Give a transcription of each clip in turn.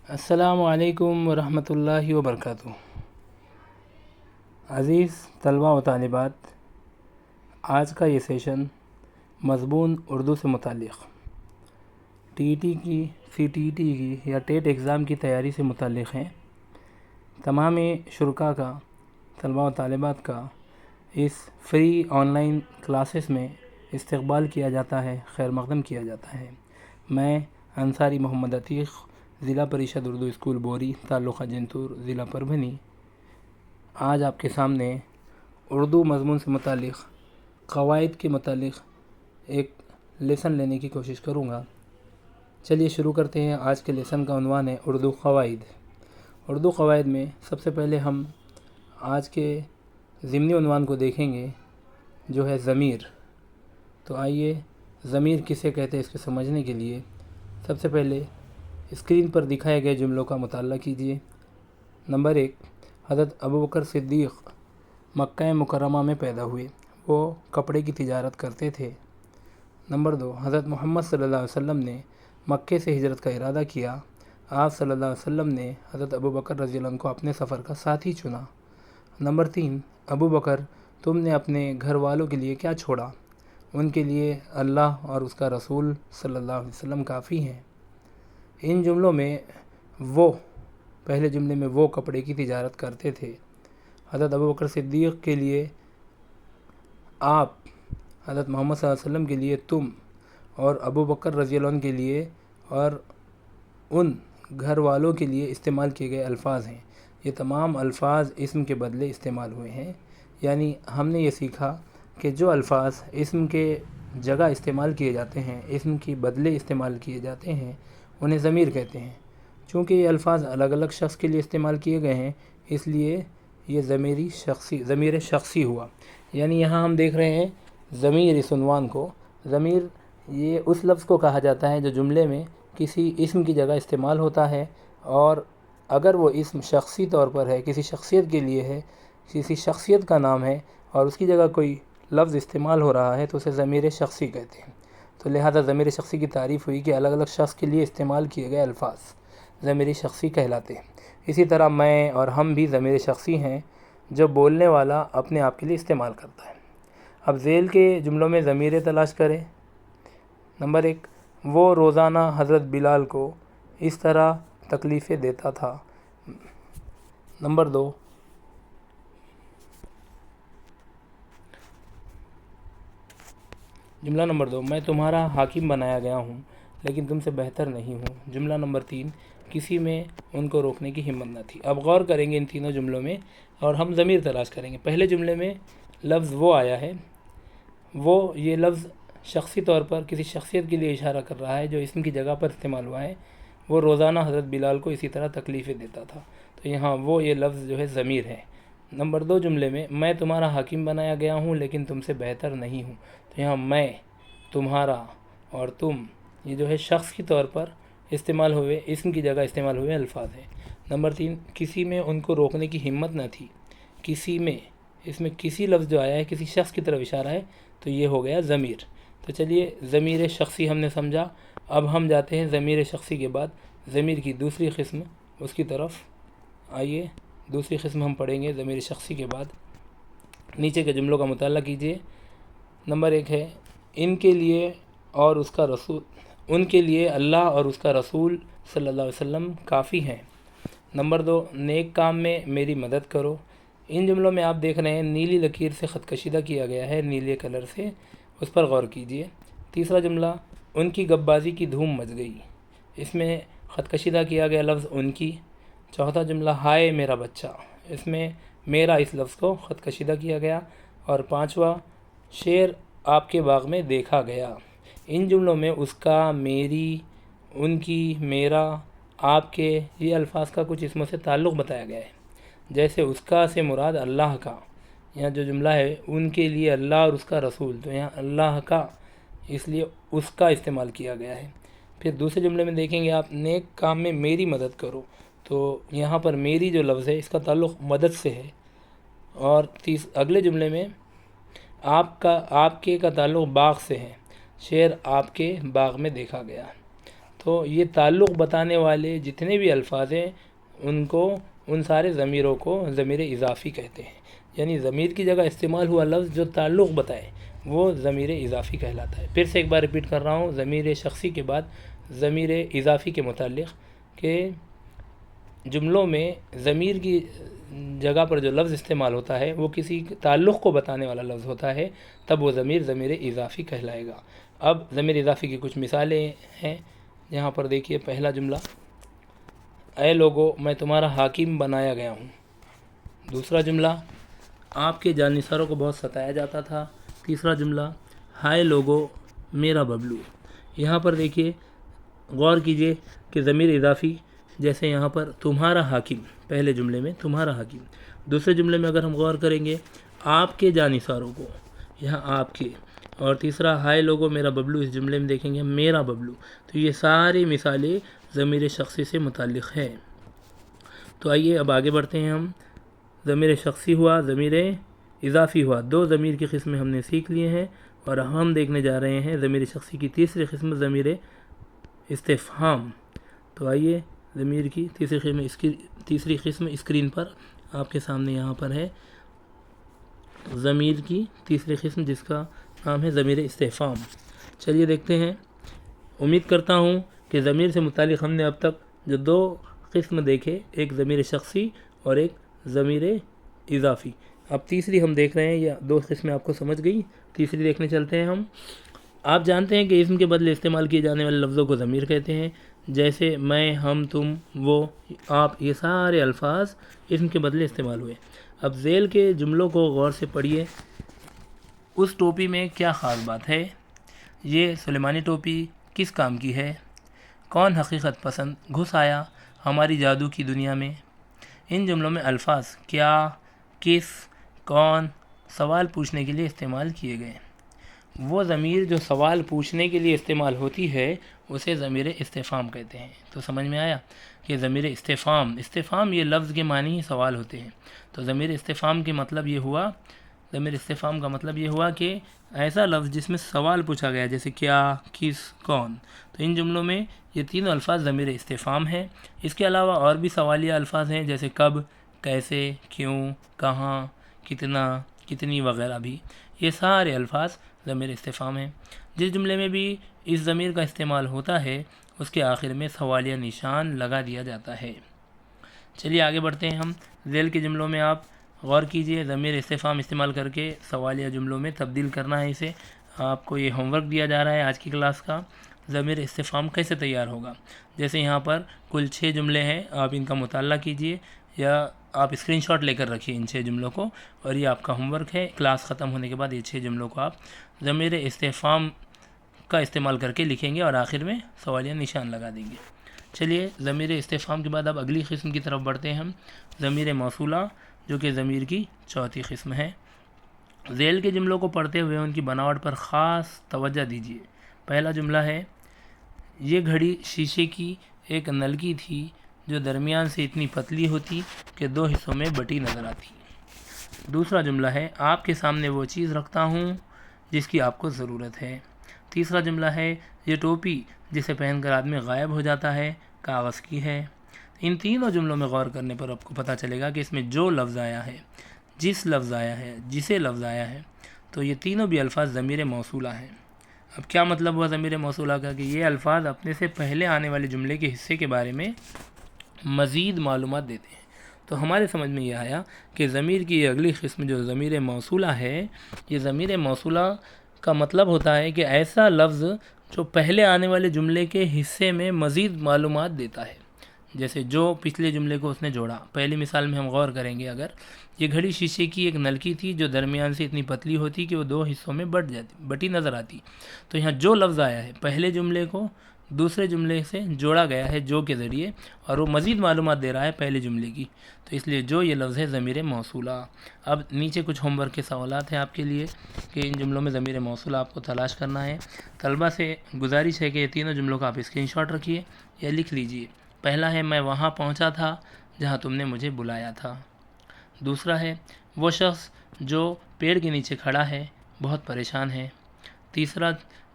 السلام علیکم ورحمۃ اللہ وبرکاتہ۔ عزیز طلباء و طالبات، آج کا یہ سیشن مضمون اردو سے متعلق ٹی ای ٹی کی، سی ٹی ای ٹی کی یا ٹیٹ ایگزام کی تیاری سے متعلق ہیں۔ تمام شرکاء کا، طلباء و طالبات کا اس فری آن لائن کلاسز میں استقبال کیا جاتا ہے، خیر مقدم کیا جاتا ہے۔ میں انصاری محمد عتیق، ضلع پریشد اردو اسکول بوری، تعلقہ جنتور، ضلع پربھنی، آج آپ کے سامنے اردو مضمون سے متعلق قواعد کے متعلق ایک لیسن لینے کی کوشش کروں گا۔ چلیے شروع کرتے ہیں۔ آج کے لیسن کا عنوان ہے اردو قواعد۔ اردو قواعد میں سب سے پہلے ہم آج کے ضمنی عنوان کو دیکھیں گے، جو ہے ضمیر۔ تو آئیے ضمیر کسے کہتے ہیں اس کو سمجھنے کے لیے سب سے پہلے اسکرین پر دکھائے گئے جملوں کا مطالعہ کیجیے۔ نمبر 1، حضرت ابوبکر صدیق مکہ مکرمہ میں پیدا ہوئے، وہ کپڑے کی تجارت کرتے تھے۔ نمبر 2، حضرت محمد صلی اللہ علیہ وسلم نے مکے سے ہجرت کا ارادہ کیا، آپ صلی اللہ علیہ وسلم نے حضرت ابوبکر رضی اللہ عنہ کو اپنے سفر کا ساتھی چنا۔ نمبر 3، ابوبکر تم نے اپنے گھر والوں کے لیے کیا چھوڑا؟ ان کے لیے اللہ اور اس کا رسول صلی اللہ علیہ وسلم کافی ہیں۔ ان جملوں میں وہ، پہلے جملے میں وہ کپڑے کی تجارت کرتے تھے، حضرت ابوبکر صدیق کے لیے آپ، حضرت محمد صلی اللہ علیہ وسلم کے لیے تم، اور ابوبکر رضی اللہ عنہ کے لیے اور ان گھر والوں کے لیے استعمال کیے گئے الفاظ ہیں۔ یہ تمام الفاظ اسم کے بدلے استعمال ہوئے ہیں، یعنی ہم نے یہ سیکھا کہ جو الفاظ اسم کے جگہ استعمال کیے جاتے ہیں، اسم کے بدلے استعمال کیے جاتے ہیں، انہیں ضمیر کہتے ہیں۔ چونکہ یہ الفاظ الگ الگ شخص کے لیے استعمال کیے گئے ہیں، اس لیے یہ ضمیر شخصی ہوا۔ یعنی یہاں ہم دیکھ رہے ہیں ضمیر، اس عنوان کو، ضمیر یہ اس لفظ کو کہا جاتا ہے جو جملے میں کسی اسم کی جگہ استعمال ہوتا ہے، اور اگر وہ اسم شخصی طور پر ہے، کسی شخصیت کے لیے ہے، کسی شخصیت کا نام ہے اور اس کی جگہ کوئی لفظ استعمال ہو رہا ہے تو اسے ضمیر شخصی کہتے ہیں۔ تو لہذا ضمیر شخصی کی تعریف ہوئی کہ الگ الگ شخص کے لیے استعمال کیے گئے الفاظ ضمیر شخصی کہلاتے ہیں۔ اسی طرح میں اور ہم بھی ضمیر شخصی ہیں جو بولنے والا اپنے آپ کے لیے استعمال کرتا ہے۔ اب ذیل کے جملوں میں ضمیر تلاش کریں۔ نمبر 1، وہ روزانہ حضرت بلال کو اس طرح تکلیفیں دیتا تھا۔ نمبر 2، جملہ نمبر 2، میں تمہارا حاکم بنایا گیا ہوں لیکن تم سے بہتر نہیں ہوں۔ جملہ نمبر 3، کسی میں ان کو روکنے کی ہمت نہ تھی۔ اب غور کریں گے ان تینوں جملوں میں اور ہم ضمیر تلاش کریں گے۔ پہلے جملے میں لفظ وہ آیا ہے، وہ یہ لفظ شخصی طور پر کسی شخصیت کے لیے اشارہ کر رہا ہے جو اسم کی جگہ پر استعمال ہوا ہے۔ وہ روزانہ حضرت بلال کو اسی طرح تکلیفیں دیتا تھا، تو یہاں وہ یہ لفظ جو ہے ضمیر ہے۔ نمبر 2 جملے میں تمہارا حاکم بنایا گیا ہوں لیکن تم سے بہتر نہیں ہوں، تو یہاں میں، تمہارا اور تم یہ جو ہے شخص کی طور پر استعمال ہوئے، اسم کی جگہ استعمال ہوئے الفاظ ہیں۔ نمبر 3، کسی میں ان کو روکنے کی ہمت نہ تھی۔ کسی میں، اس میں کسی لفظ جو آیا ہے کسی شخص کی طرف اشارہ ہے، تو یہ ہو گیا ضمیر۔ تو چلیے ضمیر شخصی ہم نے سمجھا، اب ہم جاتے ہیں ضمیر شخصی کے بعد ضمیر کی دوسری قسم، اس کی طرف آئیے۔ دوسری قسم ہم پڑھیں گے ضمیر شخصی کے بعد۔ نیچے کے جملوں کا مطالعہ کیجیے۔ نمبر 1 ہے، ان کے لیے اور اس کا رسول، ان کے لیے اللہ اور اس کا رسول صلی اللہ علیہ وسلم کافی ہیں۔ نمبر 2، نیک کام میں میری مدد کرو۔ ان جملوں میں آپ دیکھ رہے ہیں نیلی لکیر سے خط کشیدہ کیا گیا ہے، نیلے کلر سے، اس پر غور کیجیے۔ تیسرا جملہ، ان کی گپ بازی کی دھوم مچ گئی، اس میں خط کشیدہ کیا گیا لفظ ان کی۔ چوتھا جملہ، ہائے میرا بچہ، اس میں میرا اس لفظ کو خط کشیدہ کیا گیا۔ اور پانچواں، شیر آپ کے باغ میں دیکھا گیا۔ ان جملوں میں اس کا، میری، ان کی، میرا، آپ کے، یہ الفاظ کا کچھ اسموں سے تعلق بتایا گیا ہے۔ جیسے اس کا سے مراد اللہ کا، یہاں جو جملہ ہے ان کے لیے اللہ اور اس کا رسول، تو یہاں اللہ کا، اس لیے اس کا استعمال کیا گیا ہے۔ پھر دوسرے جملے میں دیکھیں گے آپ، نیک کام میں میری مدد کرو، تو یہاں پر میری جو لفظ ہے اس کا تعلق مدد سے ہے۔ اور اگلے جملے میں آپ کا، آپ کے کا تعلق باغ سے ہے، شیر آپ کے باغ میں دیکھا گیا۔ تو یہ تعلق بتانے والے جتنے بھی الفاظ ہیں ان سارے ضمیروں کو ضمیر اضافی کہتے ہیں، یعنی ضمیر کی جگہ استعمال ہوا لفظ جو تعلق بتائے وہ ضمیر اضافی کہلاتا ہے۔ پھر سے ایک بار ریپیٹ کر رہا ہوں، ضمیر شخصی کے بعد ضمیر اضافی کے متعلق کہ جملوں میں ضمیر کی جگہ پر جو لفظ استعمال ہوتا ہے وہ کسی تعلق کو بتانے والا لفظ ہوتا ہے، تب وہ ضمیر اضافی کہلائے گا۔ اب ضمیر اضافی کی کچھ مثالیں ہیں، یہاں پر دیکھیے پہلا جملہ، اے لوگو میں تمہارا حاکم بنایا گیا ہوں۔ دوسرا جملہ، آپ کے جانثاروں کو بہت ستایا جاتا تھا۔ تیسرا جملہ، ہائے لوگو میرا ببلو۔ یہاں پر دیکھیے غور کیجئے کہ ضمیر اضافی جیسے یہاں پر تمہارا حاکم، پہلے جملے میں تمہارا حاکم، دوسرے جملے میں اگر ہم غور کریں گے آپ کے جانثاروں کو، یہاں آپ کے، اور تیسرا ہائے لوگو میرا ببلو، اس جملے میں دیکھیں گے میرا ببلو۔ تو یہ ساری مثالیں ضمیر شخصی سے متعلق ہیں۔ تو آئیے اب آگے بڑھتے ہیں ہم۔ ضمیر شخصی ہوا، ضمیر اضافی ہوا، دو ضمیر کی قسمیں ہم نے سیکھ لیے ہیں، اور ہم دیکھنے جا رہے ہیں ضمیر شخصی کی تیسری قسم ضمیر استفہام۔ تو آئیے ضمیر کی تیسری قسم اسکرین پر آپ کے سامنے یہاں پر ہے، ضمیر کی تیسری قسم جس کا نام ہے ضمیر استفہام۔ چلیے دیکھتے ہیں۔ امید کرتا ہوں کہ ضمیر سے متعلق ہم نے اب تک جو دو قسم دیکھے، ایک ضمیر شخصی اور ایک ضمیر اضافی، اب تیسری ہم دیکھ رہے ہیں، یا دو قسمیں آپ کو سمجھ گئی، تیسری دیکھنے چلتے ہیں ہم۔ آپ جانتے ہیں کہ اسم کے بدلے استعمال کیے جانے والے لفظوں کو ضمیر کہتے ہیں، جیسے میں، ہم، تم، وہ، آپ، یہ سارے الفاظ اسم کے بدلے استعمال ہوئے۔ اب ذیل کے جملوں کو غور سے پڑھیے۔ اس ٹوپی میں کیا خاص بات ہے؟ یہ سلیمانی ٹوپی کس کام کی ہے؟ کون حقیقت پسند گھس آیا ہماری جادو کی دنیا میں؟ ان جملوں میں الفاظ کیا، کس، کون سوال پوچھنے کے لیے استعمال کیے گئے۔ وہ ضمیر جو سوال پوچھنے کے لیے استعمال ہوتی ہے اسے ضمیر استفہام کہتے ہیں۔ تو سمجھ میں آیا کہ ضمیر استفہام یہ لفظ کے معنی ہی سوال ہوتے ہیں۔ تو ضمیر استفہام کا مطلب یہ ہوا کہ ایسا لفظ جس میں سوال پوچھا گیا، جیسے کیا، کس، کون۔ تو ان جملوں میں یہ تینوں الفاظ ضمیر استفہام ہیں۔ اس کے علاوہ اور بھی سوالیہ الفاظ ہیں، جیسے کب، کیسے، کیوں، کہاں، کتنا، کتنی وغیرہ بھی۔ یہ سارے الفاظ ضمیر استفہام ہیں۔ جس جملے میں بھی اس ضمیر کا استعمال ہوتا ہے اس کے آخر میں سوالیہ نشان لگا دیا جاتا ہے۔ چلیے آگے بڑھتے ہیں ہم۔ ذیل کے جملوں میں آپ غور کیجئے، ضمیر استفہام استعمال کر کے سوالیہ جملوں میں تبدیل کرنا ہے اسے۔ آپ کو یہ ہوم ورک دیا جا رہا ہے آج کی کلاس کا، ضمیر استفہام کیسے تیار ہوگا۔ جیسے یہاں پر کل 6 جملے ہیں، آپ ان کا مطالعہ کیجئے، یا آپ اسکرین شاٹ لے کر رکھیے ان 6 جملوں کو، اور یہ آپ کا ہوم ورک ہے۔ کلاس ختم ہونے کے بعد یہ 6 جملوں کو آپ ضمیر استفہام کا استعمال کر کے لکھیں گے اور آخر میں سوالیہ نشان لگا دیں گے۔ چلیے ضمیر استفہام کے بعد اب اگلی قسم کی طرف بڑھتے ہیں ہم، ضمیر موصولہ، جو کہ ضمیر کی چوتھی قسم ہے۔ ذیل کے جملوں کو پڑھتے ہوئے ان کی بناوٹ پر خاص توجہ دیجیے۔ پہلا جملہ ہے، یہ گھڑی شیشے کی ایک نلکی تھی جو درمیان سے اتنی پتلی ہوتی کہ 2 حصوں میں بٹی نظر آتی۔ دوسرا جملہ ہے، آپ کے سامنے وہ چیز رکھتا ہوں جس کی آپ کو ضرورت ہے۔ تیسرا جملہ ہے، یہ ٹوپی جسے پہن کر آدمی غائب ہو جاتا ہے کاغذ کی ہے۔ ان تینوں جملوں میں غور کرنے پر آپ کو پتہ چلے گا کہ اس میں جو لفظ آیا ہے، جس لفظ آیا ہے، جسے لفظ آیا ہے، تو یہ تینوں بھی الفاظ ضمیر موصولہ ہیں۔ اب کیا مطلب ہوا ضمیر موصولہ کا؟ کہ یہ الفاظ اپنے سے پہلے آنے والے جملے کے حصے کے بارے میں مزید معلومات دیتے ہیں۔ تو ہمارے سمجھ میں یہ آیا کہ ضمیر کی یہ اگلی قسم جو ضمیر موصولہ ہے، یہ ضمیر موصولہ کا مطلب ہوتا ہے کہ ایسا لفظ جو پہلے آنے والے جملے کے حصے میں مزید معلومات دیتا ہے، جیسے جو پچھلے جملے کو اس نے جوڑا۔ پہلی مثال میں ہم غور کریں گے، اگر یہ گھڑی شیشے کی ایک نلکی تھی جو درمیان سے اتنی پتلی ہوتی کہ وہ 2 حصوں میں بٹی نظر آتی، تو یہاں جو لفظ آیا ہے پہلے جملے کو دوسرے جملے سے جوڑا گیا ہے جو کے ذریعے، اور وہ مزید معلومات دے رہا ہے پہلے جملے کی، تو اس لیے جو یہ لفظ ہے ضمیر موصولہ۔ اب نیچے کچھ ہوم ورک کے سوالات ہیں آپ کے لیے کہ ان جملوں میں ضمیر موصولہ آپ کو تلاش کرنا ہے۔ طلبہ سے گزارش ہے کہ یہ تینوں جملوں کا آپ اسکرین شاٹ رکھیے یا لکھ لیجئے۔ پہلا ہے، میں وہاں پہنچا تھا جہاں تم نے مجھے بلایا تھا۔ دوسرا ہے، وہ شخص جو پیڑ کے نیچے کھڑا ہے بہت پریشان ہے۔ تیسرا،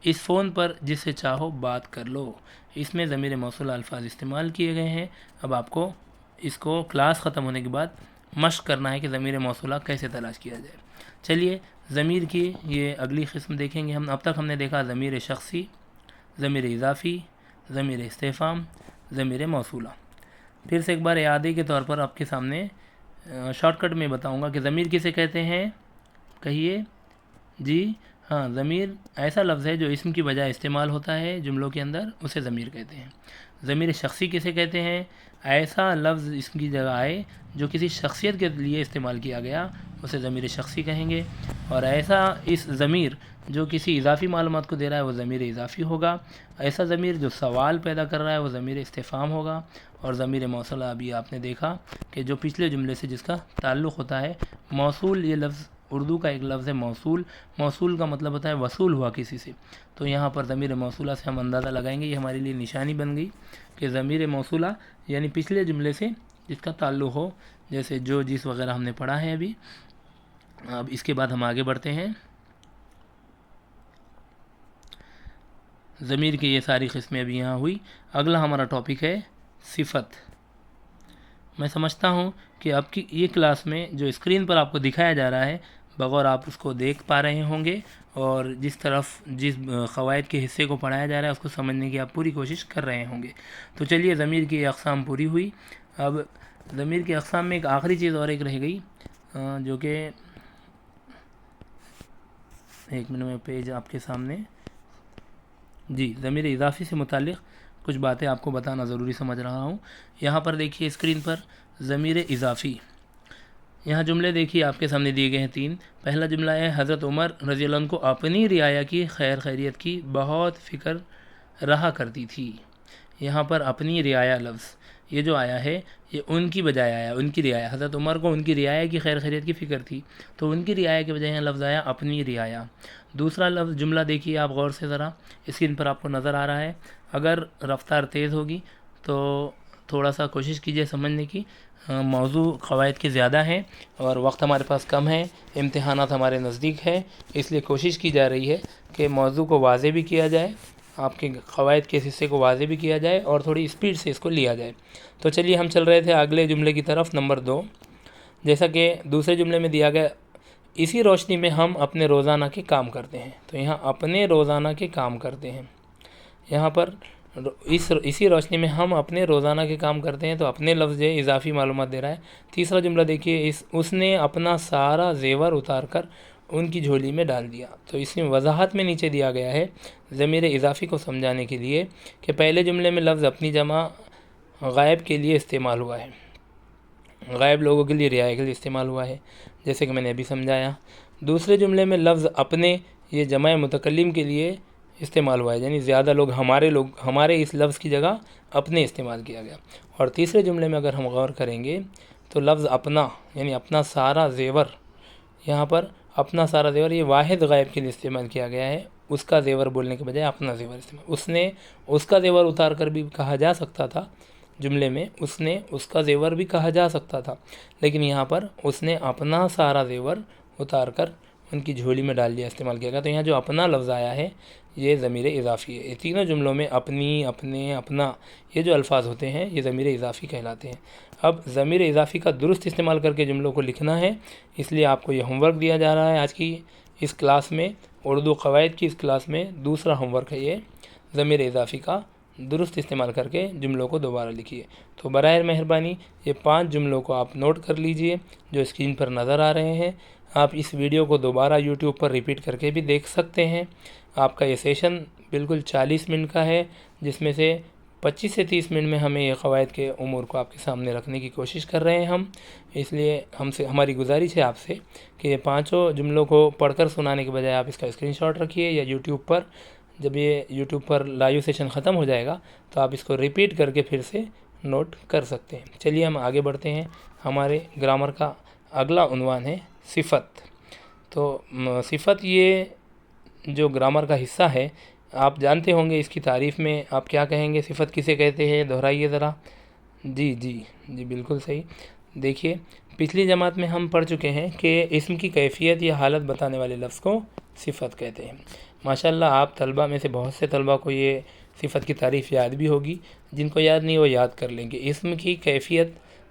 اس فون پر جس سے چاہو بات کر لو۔ اس میں ضمیر موصولہ الفاظ استعمال کیے گئے ہیں۔ اب آپ کو اس کو کلاس ختم ہونے کے بعد مشق کرنا ہے کہ ضمیر موصولہ کیسے تلاش کیا جائے۔ چلیے ضمیر کی یہ اگلی قسم دیکھیں گے ہم۔ اب تک ہم نے دیکھا ضمیر شخصی، ضمیر اضافی، ضمیر استفہام، ضمیر موصولہ۔ پھر سے ایک بار اعادے کے طور پر آپ کے سامنے شارٹ کٹ میں بتاؤں گا کہ ضمیر کسے کہتے ہیں، کہیے جی ہاں، ضمیر ایسا لفظ ہے جو اسم کی بجائے استعمال ہوتا ہے جملوں کے اندر، اسے ضمیر کہتے ہیں۔ ضمیر شخصی کسے کہتے ہیں، ایسا لفظ اسم کی جگہ آئے جو کسی شخصیت کے لیے استعمال کیا گیا، اسے ضمیر شخصی کہیں گے۔ اور ایسا اس ضمیر جو کسی اضافی معلومات کو دے رہا ہے وہ ضمیر اضافی ہوگا۔ ایسا ضمیر جو سوال پیدا کر رہا ہے وہ ضمیر استفہام ہوگا۔ اور ضمیر موصولہ ابھی آپ نے دیکھا کہ جو پچھلے جملے سے جس کا تعلق ہوتا ہے، موصول، یہ لفظ اردو کا ایک لفظ ہے موصول۔ موصول کا مطلب ہوتا ہے وصول ہوا کسی سے، تو یہاں پر ضمیر موصولہ سے ہم اندازہ لگائیں گے، یہ ہمارے لیے نشانی بن گئی کہ ضمیر موصولہ یعنی پچھلے جملے سے جس کا تعلق ہو، جیسے جو، جس وغیرہ ہم نے پڑھا ہے ابھی۔ اب اس کے بعد ہم آگے بڑھتے ہیں۔ ضمیر کی یہ ساری قسمیں ابھی یہاں ہوئی۔ اگلا ہمارا ٹاپک ہے صفت۔ میں سمجھتا ہوں کہ اب کی یہ کلاس میں جو اسکرین پر آپ کو دکھایا جا رہا ہے، بغور آپ اس کو دیکھ پا رہے ہوں گے، اور جس قواعد کے حصے کو پڑھایا جا رہا ہے اس کو سمجھنے کی آپ پوری کوشش کر رہے ہوں گے۔ تو چلیے ضمیر کی اقسام پوری ہوئی۔ اب ضمیر کی اقسام میں ایک آخری چیز اور ایک رہ گئی، جو کہ ایک منٹ میں پیج آپ کے سامنے، جی، ضمیر اضافی سے متعلق کچھ باتیں آپ کو بتانا ضروری سمجھ رہا ہوں۔ یہاں پر دیکھیے اسکرین پر ضمیر اضافی، یہاں جملے دیکھیے آپ کے سامنے دیے گئے ہیں 3۔ پہلا جملہ ہے حضرت عمر رضی اللہ عنہ کو اپنی رعایا کی خیریت کی بہت فکر رہا کرتی تھی۔ یہاں پر اپنی رعایا لفظ یہ جو آیا ہے یہ ان کی بجائے آیا، ان کی رعایا، حضرت عمر کو ان کی رعایا کی خیریت کی فکر تھی، تو ان کی رعایا کے بجائے یہاں لفظ آیا اپنی رعایا۔ دوسرا لفظ جملہ دیکھیے آپ غور سے ذرا، اسکرین پر آپ کو نظر آ رہا ہے، اگر رفتار تیز ہوگی تو تھوڑا سا کوشش کیجئے سمجھنے کی۔ موضوع قواعد کے زیادہ ہیں اور وقت ہمارے پاس کم ہے، امتحانات ہمارے نزدیک ہے، اس لیے کوشش کی جا رہی ہے کہ موضوع کو واضح بھی کیا جائے، آپ کے قواعد کے حصے کو واضح بھی کیا جائے اور تھوڑی اسپیڈ سے اس کو لیا جائے۔ تو چلیے ہم چل رہے تھے اگلے جملے کی طرف، نمبر 2، جیسا کہ دوسرے جملے میں دیا گیا، اسی روشنی میں ہم اپنے روزانہ کے کام کرتے ہیں۔ تو یہاں اپنے روزانہ کے کام کرتے ہیں، یہاں پر اسی روشنی میں ہم اپنے روزانہ کے کام کرتے ہیں، تو اپنے لفظ اضافی معلومات دے رہا ہے۔ تیسرا جملہ دیکھیے، اس نے اپنا سارا زیور اتار کر ان کی جھولی میں ڈال دیا۔ تو اس میں وضاحت میں نیچے دیا گیا ہے ضمیر اضافی کو سمجھانے کے لیے کہ پہلے جملے میں لفظ اپنی جمع غائب کے لیے استعمال ہوا ہے، غائب لوگوں کے لیے رعایا کے لیے استعمال ہوا ہے، جیسے کہ میں نے ابھی سمجھایا۔ دوسرے جملے میں لفظ اپنے یہ جمع متکلم کے لیے استعمال ہوا ہے، یعنی زیادہ لوگ ہمارے اس لفظ کی جگہ اپنے استعمال کیا گیا۔ اور تیسرے جملے میں اگر ہم غور کریں گے تو لفظ اپنا یعنی اپنا سارا زیور، یہاں پر اپنا سارا زیور یہ واحد غائب کے لیے استعمال کیا گیا ہے، اس کا زیور بولنے کے بجائے اپنا زیور استعمال۔ اس کا زیور اتار کر بھی کہا جا سکتا تھا، جملے میں اس کا زیور بھی کہا جا سکتا تھا، لیکن یہاں پر اس نے اپنا سارا زیور اتار کر ان کی جھولی میں ڈال دیا استعمال کیا گیا۔ تو یہاں جو اپنا لفظ آیا ہے یہ ضمیر اضافی ہے۔ یہ تینوں جملوں میں اپنی، اپنے، اپنا یہ جو الفاظ ہوتے ہیں یہ ضمیر اضافی کہلاتے ہیں۔ اب ضمیر اضافی کا درست استعمال کر کے جملوں کو لکھنا ہے، اس لیے آپ کو یہ ہوم ورک دیا جا رہا ہے آج کی اس کلاس میں، اردو قواعد کی اس کلاس میں دوسرا ہوم ورک ہے یہ، ضمیر اضافی کا درست استعمال کر کے جملوں کو دوبارہ لکھیے۔ تو برائے مہربانی یہ 5 جملوں کو آپ نوٹ کر لیجئے جو اسکرین پر نظر آ رہے ہیں۔ آپ اس ویڈیو کو دوبارہ یوٹیوب پر ریپیٹ کر کے بھی دیکھ سکتے ہیں۔ آپ کا یہ سیشن بالکل 40 منٹ کا ہے، جس میں سے 25 سے 30 منٹ میں ہمیں یہ قواعد کے امور کو آپ کے سامنے رکھنے کی کوشش کر رہے ہیں ہم، اس لیے ہماری گزارش ہے آپ سے کہ یہ 5 جملوں کو پڑھ کر سنانے کے بجائے آپ اس کا اسکرین شاٹ رکھیے، یا یوٹیوب پر جب یہ یوٹیوب پر لائیو سیشن ختم ہو جائے گا تو آپ اس کو ریپیٹ کر کے پھر سے نوٹ کر سکتے ہیں۔ چلیے ہم آگے بڑھتے ہیں۔ ہمارے گرامر کا اگلا عنوان ہے صفت۔ تو صفت یہ جو گرامر کا حصہ ہے، آپ جانتے ہوں گے اس کی تعریف میں آپ کیا کہیں گے، صفت کسے کہتے ہیں، دہرائیے ذرا۔ جی بالکل صحیح۔ دیکھیے پچھلی جماعت میں ہم پڑھ چکے ہیں کہ اسم کی کیفیت یا حالت بتانے والے لفظ کو صفت کہتے ہیں۔ ماشاءاللہ آپ طلبہ میں سے بہت سے طلبہ کو یہ صفت کی تعریف یاد بھی ہوگی، جن کو یاد نہیں وہ یاد کر لیں گے۔ اسم کی کیفیت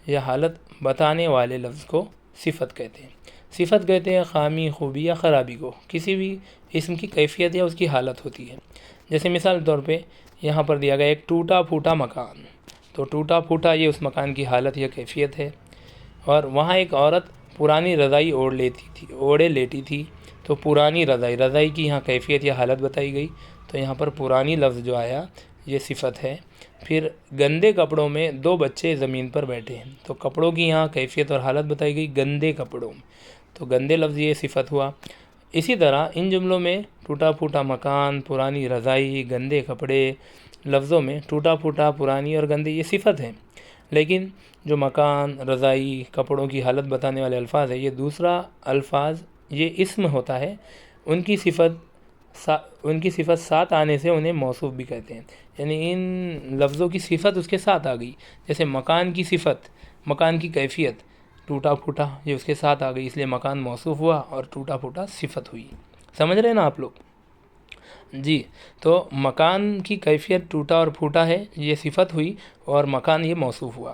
یا حالت بتانے والے لفظ کو صفت کہتے ہیں۔ صفت کہتے ہیں خامی، خوبی یا خرابی کو، کسی بھی اسم کی کیفیت یا اس کی حالت ہوتی ہے۔ جیسے مثال کے طور پہ یہاں پر دیا گیا ایک ٹوٹا پھوٹا مکان، تو ٹوٹا پھوٹا یہ اس مکان کی حالت یا کیفیت ہے۔ اور وہاں ایک عورت پرانی رضائی اوڑھے لیٹی تھی، تو پرانی رضائی کی یہاں کیفیت یا حالت بتائی گئی، تو یہاں پر پرانی لفظ جو آیا یہ صفت ہے۔ پھر گندے کپڑوں میں 2 بچے زمین پر بیٹھے ہیں، تو کپڑوں کی یہاں کیفیت اور حالت بتائی گئی گندے کپڑوں میں، تو گندے لفظ یہ صفت ہوا۔ اسی طرح ان جملوں میں ٹوٹا پھوٹا مکان، پرانی رضائی، گندے کپڑے لفظوں میں ٹوٹا پھوٹا، پرانی اور گندے یہ صفت ہیں، لیکن جو مکان، رضائی، کپڑوں کی حالت بتانے والے الفاظ ہیں، یہ دوسرا الفاظ یہ اسم ہوتا ہے، ان کی صفت ساتھ آنے سے انہیں موصوف بھی کہتے ہیں، یعنی ان لفظوں کی صفت اس کے ساتھ آ گئی۔ جیسے مکان کی صفت، مکان کی کیفیت ٹوٹا پھوٹا یہ اس کے ساتھ آ گئی، اس لیے مکان موصوف ہوا اور ٹوٹا پھوٹا صفت ہوئی۔ سمجھ رہے ہیں نا آپ لوگ؟ جی، تو مکان کی کیفیت ٹوٹا اور پھوٹا ہے، یہ صفت ہوئی اور مکان یہ موصوف ہوا۔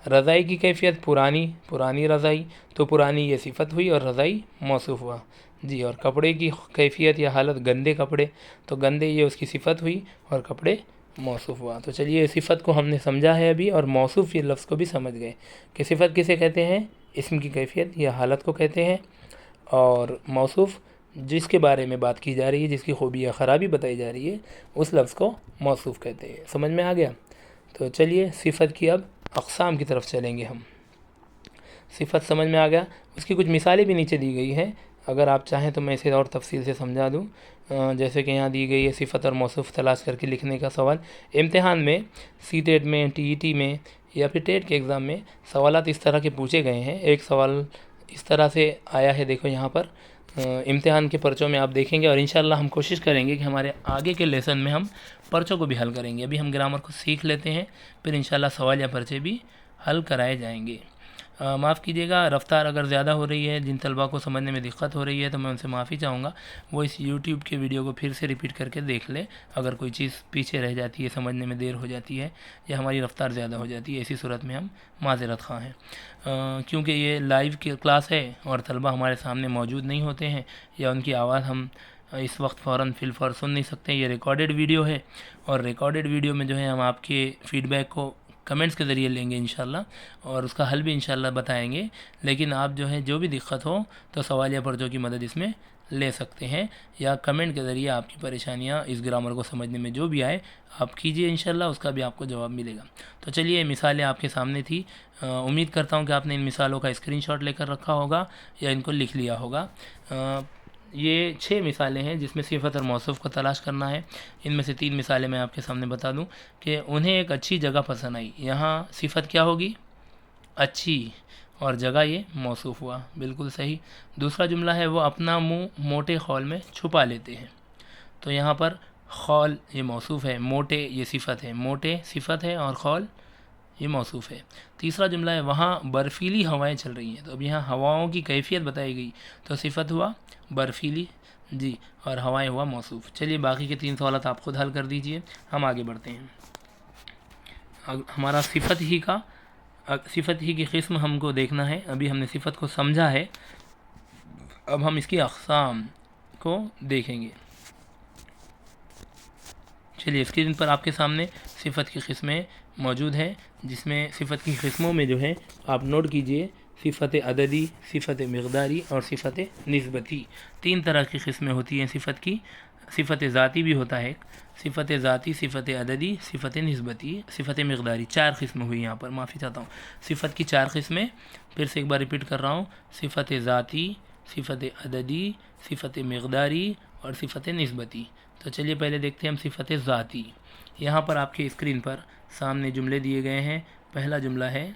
رضائی کی کیفیت پرانی رضائی، تو پرانی یہ صفت ہوئی اور رضائی موصوف ہوا۔ جی، اور کپڑے کی کیفیت یا حالت گندے کپڑے، تو گندے یہ اس کی صفت ہوئی اور کپڑے موصوف ہوا۔ تو چلیے صفت کو ہم نے سمجھا ہے ابھی، اور موصوف یہ لفظ کو بھی سمجھ گئے کہ صفت کسے کہتے ہیں، اسم کی کیفیت یا حالت کو کہتے ہیں، اور موصوف جس کے بارے میں بات کی جا رہی ہے، جس کی خوبی یا خرابی بتائی جا رہی ہے، اس لفظ کو موصوف کہتے ہیں۔ سمجھ میں آ گیا؟ تو چلیے صفت کی اب اقسام کی طرف چلیں گے ہم۔ صفت سمجھ میں آ گیا، اس کی کچھ مثالیں بھی نیچے دی گئی ہیں، اگر آپ چاہیں تو میں اسے اور تفصیل سے سمجھا دوں۔ جیسے کہ یہاں دی گئی ہے صفت اور موصوف تلاش کر کے لکھنے کا سوال۔ امتحان میں سی ٹیٹ میں، ٹی ای ٹی میں یا پھر ٹیٹ کے ایگزام میں سوالات اس طرح کے پوچھے گئے ہیں۔ ایک سوال اس طرح سے آیا ہے، دیکھو یہاں پر امتحان کے پرچوں میں آپ دیکھیں گے، اور انشاءاللہ ہم کوشش کریں گے کہ ہمارے آگے کے لیسن میں ہم پرچوں کو بھی حل کریں گے۔ ابھی ہم گرامر کو سیکھ لیتے ہیں، پھر انشاءاللہ سوال یا پرچے بھی حل کرائے جائیں گے۔ معاف کیجیے گا، رفتار اگر زیادہ ہو رہی ہے، جن طلباء کو سمجھنے میں دقت ہو رہی ہے تو میں ان سے معافی چاہوں گا، وہ اس یوٹیوب کے ویڈیو کو پھر سے ریپیٹ کر کے دیکھ لے۔ اگر کوئی چیز پیچھے رہ جاتی ہے، سمجھنے میں دیر ہو جاتی ہے یا ہماری رفتار زیادہ ہو جاتی ہے، ایسی صورت میں ہم معذرت خواہ ہیں، کیونکہ یہ لائیو کی کلاس ہے اور طلباء ہمارے سامنے موجود نہیں ہوتے ہیں، یا ان کی آواز ہم اس وقت فوراً فی الفور سن نہیں سکتے۔ یہ ریکارڈڈ ویڈیو ہے، اور ریکارڈڈ ویڈیو میں جو ہے ہم آپ کے فیڈ بیک کو کمنٹس کے ذریعے لیں گے انشاءاللہ، اور اس کا حل بھی انشاءاللہ بتائیں گے۔ لیکن آپ جو ہے جو بھی دقت ہو تو سوال یا پرچوں کی مدد اس میں لے سکتے ہیں، یا کمنٹ کے ذریعے آپ کی پریشانیاں اس گرامر کو سمجھنے میں جو بھی آئے آپ کیجئے، انشاءاللہ اس کا بھی آپ کو جواب ملے گا۔ تو چلیے مثالیں آپ کے سامنے تھی، امید کرتا ہوں کہ آپ نے ان مثالوں کا اسکرین شاٹ لے کر رکھا ہوگا یا ان کو لکھ لیا ہوگا۔ یہ 6 مثالیں ہیں جس میں صفت اور موصوف کو تلاش کرنا ہے۔ ان میں سے 3 مثالیں میں آپ کے سامنے بتا دوں کہ انہیں ایک اچھی جگہ پسند آئی، یہاں صفت کیا ہوگی؟ اچھی، اور جگہ یہ موصوف ہوا، بالکل صحیح۔ دوسرا جملہ ہے وہ اپنا منہ موٹے خول میں چھپا لیتے ہیں، تو یہاں پر خول یہ موصوف ہے، موٹے یہ صفت ہے، موٹے صفت ہے اور خول یہ موصوف ہے۔ تیسرا جملہ ہے وہاں برفیلی ہوائیں چل رہی ہیں، تو اب یہاں ہواؤں کی کیفیت بتائی گئی، تو صفت ہوا برفیلی، جی، اور ہوائیں ہوا موصوف۔ چلیے باقی کے 3 سوالات آپ خود حل کر دیجئے، ہم آگے بڑھتے ہیں۔ ہمارا صفت ہی کی قسم ہم کو دیکھنا ہے۔ ابھی ہم نے صفت کو سمجھا ہے، اب ہم اس کی اقسام کو دیکھیں گے۔ چلیے اسکرین پر آپ کے سامنے صفت کی قسمیں موجود ہیں، جس میں صفت کی قسموں میں جو ہے آپ نوٹ کیجئے، صفت عددی، صفت مقداری اور صفت نسبتی۔ 3 طرح کی قسمیں ہوتی ہیں صفت کی۔ صفت ذاتی بھی ہوتا ہے، صفت ذاتی، صفت عددی، صفت نسبتی، صفت مقداری، 4 قسم ہوئی یہاں پر، معافی چاہتا ہوں۔ صفت کی 4 قسمیں پھر سے ایک بار ریپیٹ کر رہا ہوں، صفت ذاتی، صفت عددی، صفت مقداری اور صفت نسبتی۔ تو چلیے پہلے دیکھتے ہیں ہم صفت ذاتی۔ یہاں پر آپ کے اسکرین پر سامنے جملے دیے گئے ہیں۔ پہلا جملہ ہے،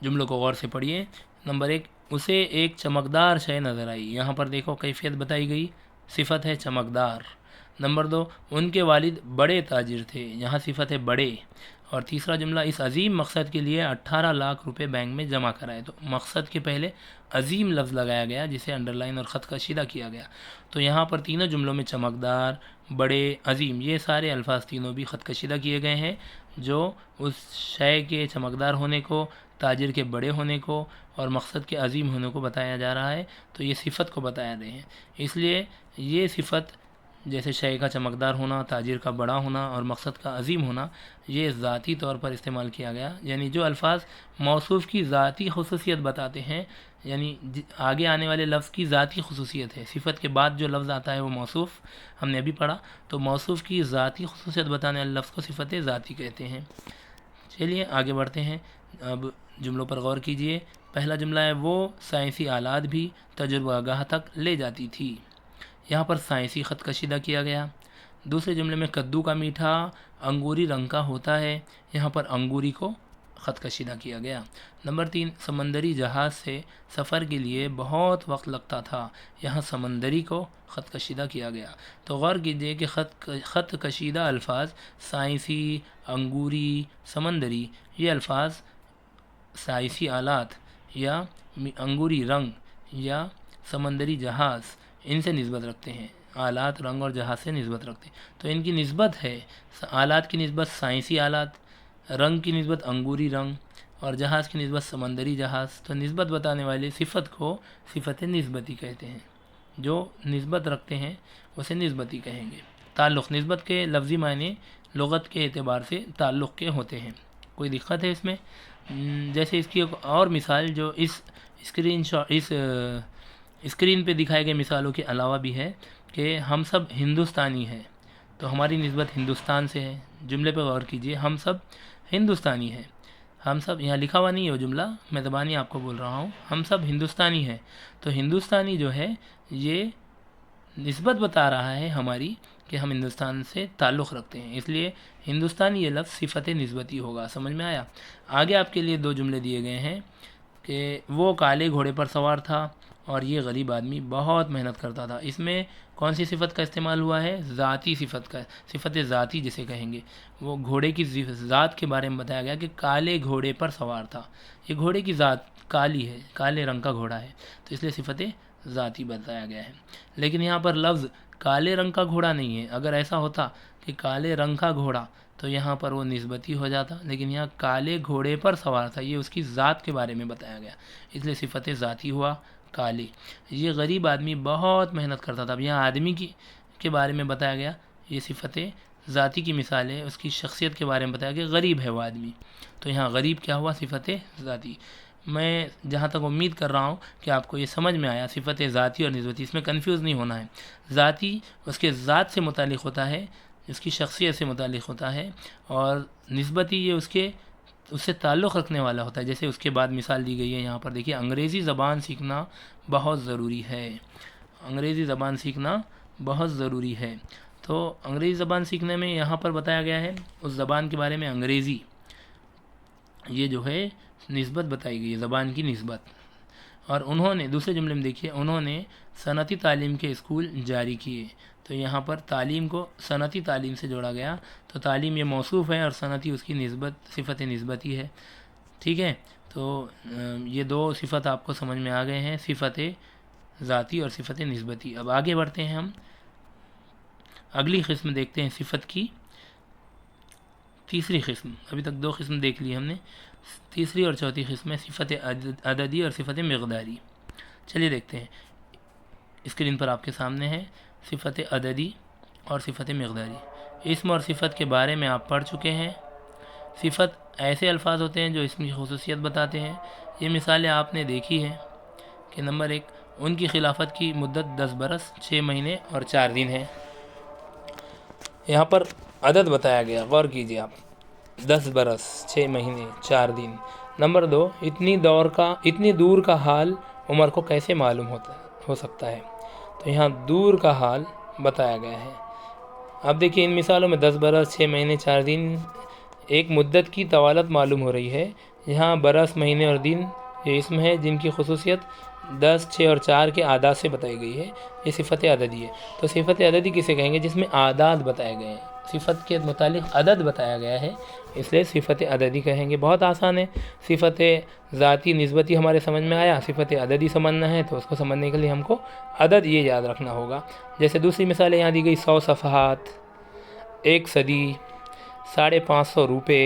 جملوں کو غور سے پڑھیے۔ نمبر 1، اسے ایک چمکدار شے نظر آئی، یہاں پر دیکھو کیفیت بتائی گئی، صفت ہے چمکدار۔ نمبر 2، ان کے والد بڑے تاجر تھے، یہاں صفت ہے بڑے، اور تیسرا جملہ اس عظیم مقصد کے لیے 18 لاکھ روپے بینک میں جمع کرائے. تو مقصد کے پہلے عظیم لفظ لگایا گیا جسے انڈر لائن اور خط کشیدہ کیا گیا. تو یہاں پر تینوں جملوں میں چمکدار، بڑے، عظیم یہ سارے الفاظ تینوں بھی خط کشیدہ کیے گئے ہیں جو اس شے کے چمکدار ہونے کو، تاجر کے بڑے ہونے کو اور مقصد کے عظیم ہونے کو بتایا جا رہا ہے. تو یہ صفت کو بتایا رہے ہیں. اس لیے یہ صفت جیسے شے کا چمکدار ہونا، تاجر کا بڑا ہونا اور مقصد کا عظیم ہونا، یہ ذاتی طور پر استعمال کیا گیا. یعنی جو الفاظ موصوف کی ذاتی خصوصیت بتاتے ہیں، یعنی آگے آنے والے لفظ کی ذاتی خصوصیت ہے. صفت کے بعد جو لفظ آتا ہے وہ موصوف، ہم نے ابھی پڑھا. تو موصوف کی ذاتی خصوصیت بتانے والے لفظ کو صفت ذاتی کہتے ہیں. چلیے آگے بڑھتے ہیں. اب جملوں پر غور کیجئے. پہلا جملہ ہے وہ سائنسی آلات بھی تجربہ گاہ تک لے جاتی تھی. یہاں پر سائنسی خط کشیدہ کیا گیا. دوسرے جملے میں کدو کا میٹھا انگوری رنگ کا ہوتا ہے. یہاں پر انگوری کو خط کشیدہ کیا گیا. نمبر 3 سمندری جہاز سے سفر کے لیے بہت وقت لگتا تھا. یہاں سمندری کو خط کشیدہ کیا گیا. تو غور کیجئے کہ خط کشیدہ الفاظ سائنسی، انگوری، سمندری، یہ الفاظ سائنسی آلات یا انگوری رنگ یا سمندری جہاز ان سے نسبت رکھتے ہیں. آلات، رنگ اور جہاز سے نسبت رکھتے ہیں. تو ان کی نسبت ہے آلات کی نسبت سائنسی آلات، رنگ کی نسبت انگوری رنگ اور جہاز کی نسبت سمندری جہاز. تو نسبت بتانے والے صفت کو صفت نسبتی کہتے ہیں. جو نسبت رکھتے ہیں اسے نسبتی کہیں گے. تعلق، نسبت کے لفظی معنی لغت کے اعتبار سے تعلق کے ہوتے ہیں. کوئی دقت ہے اس میں؟ جیسے اس کی ایک اور مثال جو اس اسکرین پہ دکھائے گئے مثالوں کے علاوہ بھی ہے کہ ہم سب ہندوستانی ہیں. تو ہماری نسبت ہندوستان سے ہے. جملے پہ غور کیجئے، ہم سب ہندوستانی ہیں. ہم سب یہاں لکھا ہوا نہیں ہے وہ جملہ، میں زبانی آپ کو بول رہا ہوں. ہم سب ہندوستانی ہیں. تو ہندوستانی جو ہے یہ نسبت بتا رہا ہے ہماری کہ ہم ہندوستان سے تعلق رکھتے ہیں. اس لیے ہندوستانی یہ لفظ صفت نسبتی ہوگا. سمجھ میں آیا؟ آگے آپ کے لیے 2 جملے دیے گئے ہیں کہ وہ کالے گھوڑے پر سوار تھا اور یہ غریب آدمی بہت محنت کرتا تھا. اس میں کون سی صفت کا استعمال ہوا ہے؟ ذاتی صفت کا، صفت ذاتی جسے کہیں گے. وہ گھوڑے کی ذات کے بارے میں بتایا گیا کہ کالے گھوڑے پر سوار تھا. یہ گھوڑے کی ذات کالی ہے، کالے رنگ کا گھوڑا ہے، تو اس لیے صفت ذاتی بتایا گیا ہے. لیکن یہاں پر لفظ کالے رنگ کا گھوڑا نہیں ہے. اگر ایسا ہوتا کہ کالے رنگ کا گھوڑا تو یہاں پر وہ نسبتی ہو جاتا. لیکن یہاں کالے گھوڑے پر سوار تھا، یہ اس کی ذات کے بارے میں بتایا گیا، اس لیے صفت ذاتی ہوا کالے. یہ غریب آدمی بہت محنت کرتا تھا. اب یہاں آدمی کے بارے میں بتایا گیا، یہ صفت ذاتی کی مثال ہے. اس کی شخصیت کے بارے میں بتایا گیا غریب ہے وہ آدمی. تو یہاں غریب کیا ہوا؟ صفت ذاتی. میں جہاں تک امید کر رہا ہوں کہ آپ کو یہ سمجھ میں آیا. صفت ذاتی اور نسبتی، اس میں کنفیوز نہیں ہونا ہے. ذاتی اس کے ذات سے متعلق ہوتا ہے، اس کی شخصیت سے متعلق ہوتا ہے، اور نسبتی یہ اس سے تعلق رکھنے والا ہوتا ہے. جیسے اس کے بعد مثال دی گئی ہے یہاں پر دیکھیے، انگریزی زبان سیکھنا بہت ضروری ہے. انگریزی زبان سیکھنا بہت ضروری ہے. تو انگریزی زبان سیکھنے میں یہاں پر بتایا گیا ہے اس زبان کے بارے میں، انگریزی، یہ جو ہے نسبت بتائی گئی ہے، زبان کی نسبت. اور انہوں نے دوسرے جملے میں دیکھیے، انہوں نے صنعتی تعلیم کے اسکول جاری کیے. تو یہاں پر تعلیم کو صنعتی تعلیم سے جوڑا گیا. تو تعلیم یہ موصوف ہے اور صنعتی اس کی نسبت، صفت نسبتی ہے. ٹھیک ہے، تو یہ 2 صفت آپ کو سمجھ میں آ گئے ہیں، صفت ذاتی اور صفت نسبتی. اب آگے بڑھتے ہیں، ہم اگلی قسم دیکھتے ہیں صفت کی. تیسری قسم، ابھی تک 2 قسم دیکھ لی ہم نے. تیسری اور چوتھی قسم ہے صفت عددی اور صفت مقداری. چلیے دیکھتے ہیں. اسکرین پر آپ کے سامنے ہے صفت عددی اور صفت مقداری. اسم اور صفت کے بارے میں آپ پڑھ چکے ہیں. صفت ایسے الفاظ ہوتے ہیں جو اسم کی خصوصیت بتاتے ہیں. یہ مثالیں آپ نے دیکھی ہیں کہ نمبر 1، ان کی خلافت کی مدت 10 برس 6 مہینے اور 4 دن ہے. یہاں پر عدد بتایا گیا، غور کیجیے آپ، 10 برس 6 مہینے 4 دن. نمبر 2، اتنی دور کا حال عمر کو کیسے معلوم ہو سکتا ہے. تو یہاں دور کا حال بتایا گیا ہے. اب دیکھیے ان مثالوں میں 10 برس 6 مہینے 4 دن ایک مدت کی طوالت معلوم ہو رہی ہے. یہاں برس، مہینے اور دن یہ اسم ہے جن کی خصوصیت 10، 6 اور 4 کے اعداد سے بتائی گئی ہے. یہ صفت عددی ہے. تو صفت عددی کسے کہیں گے؟ جس میں اعداد بتائے گئے ہیں. صفت کے متعلق عدد بتایا گیا ہے، اس لیے صفت عددی کہیں گے۔ بہت آسان ہے، صفت ذاتی نسبتی ہمارے سمجھ میں آیا، صفت عددی سمجھنا ہے تو اس کو سمجھنے کے لیے ہم کو عدد یہ یاد رکھنا ہوگا۔ جیسے دوسری مثالیں یہاں دی گئی، 100 صفحات، 1 صدی، 550 روپے،